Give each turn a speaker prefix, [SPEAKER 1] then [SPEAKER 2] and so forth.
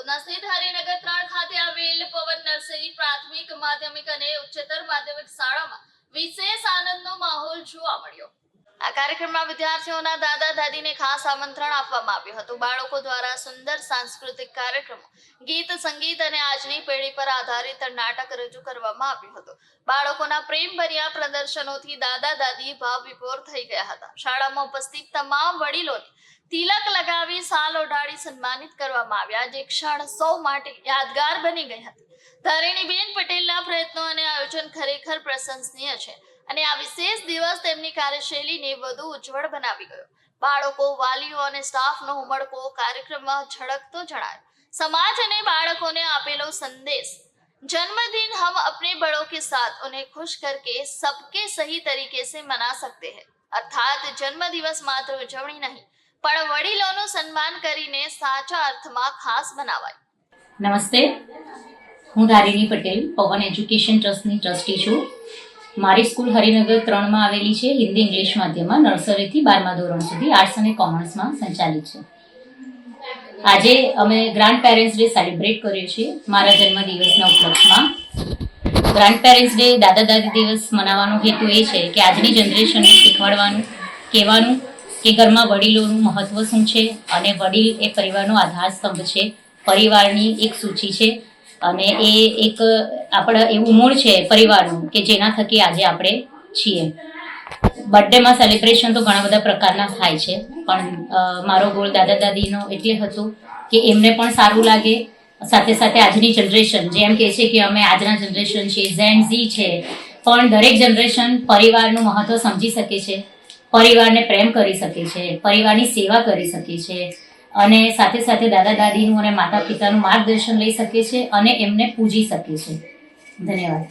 [SPEAKER 1] દાહોદના સ્થિત હરિનગર 3 ખાતે આવેલ પવન નર્સરી પ્રાથમિક માધ્યમિક અને ઉચ્ચતર માધ્યમિક શાળામાં વિશેષ આનંદનો માહોલ જોવા મળ્યો। આ કાર્યક્રમમાં વિદ્યાર્થીઓના દાદા દાદીને ખાસ આમંત્રણ આપવામાં આવ્યું હતું। બાળકો દ્વારા સુંદર સાંસ્કૃતિક કાર્યક્રમો, ગીત સંગીત અને આજની પેઢી પર આધારિત નાટક રજૂ કરવામાં આવ્યું હતું। બાળકોના પ્રેમભર્યા પ્રદર્શનોથી દાદા દાદી ભાવ વિભોર થઈ ગયા હતા। શાળામાં ઉપસ્થિત તમામ વડીલોને તિલક લગાવી શાલ ઓઢાડી સન્માનિત કરવામાં આવ્યા, જે ક્ષણ સૌ માટે યાદગાર બની ગઈ હતી। ધારિણીબેન પટેલના પ્રયત્નો અને આયોજન ખરેખર પ્રશંસનીય છે અને આ વિશેષ દિવસ તેમની કાર્યશૈલીને વધુ ઉજ્જવળ બનાવી ગયો। બાળકો, વાલીઓ અને સ્ટાફનો ઉમળકો કાર્યક્રમમાં ઝળકતો જણાયો। સમાજ અને બાળકોને આપેલો સંદેશ, जन्मदिन हम अपने बड़ों के साथ उन्हें खुश करके सबके सही तरीके से मना सकते हैं। अर्थात जन्मदिवस मात्र उजवणी नहीं પણ વડીલોનું સન્માન કરીને સાચા અર્થમાં ખાસ બનાવાય।
[SPEAKER 2] નમસ્તે, હું ધારિણી પટેલ પવન એજ્યુકેશન ટ્રસ્ટની ટ્રસ્ટી છું। મારી સ્કૂલ હરિનગર 3માં આવેલી છે। હિન્દી ઇંગ્લિશ માધ્યમમાં નર્સરીથી 12મા ધોરણ સુધી આર્ટ્સ અને કોમર્સમાં સંચાલિત છે। આજે અમે ગ્રાન્ડ પેરેન્ટ્સ ડે સેલિબ્રેટ કર્યો છે મારા જન્મદિવસના ઉપલક્ષમાં। ગ્રાન્ડ પેરેન્ટ્સ ડે, દાદા દાદી દિવસ મનાવવાનો હેતુ એ છે કે આજની જનરેશનને શીખવાડવાનું, કહેવાનું કે ઘરમાં વડીલોનું મહત્વ શું છે અને વડીલ એ પરિવારનો આધાર સ્તંભ છે, પરિવારની એક સૂચિ છે અને એ એક આપણા એવું મૂળ છે પરિવારનું કે જેના થકી આજે આપણે છીએ। બર્થડેમાં સેલિબ્રેશન તો ઘણા બધા પ્રકારના થાય છે, પણ મારો ગોલ દાદા દાદીનો એટલે હતો કે એમને પણ સારું લાગે, સાથે સાથે આજની જનરેશન જેમ કહે છે કે અમે આજના જનરેશન છે, ઝેન ઝી છે, પણ દરેક જનરેશન પરિવારનું મહત્વ સમજી શકે છે, પરિવારને પ્રેમ કરી શકે છે, પરિવારની સેવા કરી શકે છે અને સાથે સાથે દાદા દાદીનું અને માતા પિતાનું માર્ગદર્શન લઈ શકે છે અને એમને પૂજી શકે છે। ધન્યવાદ।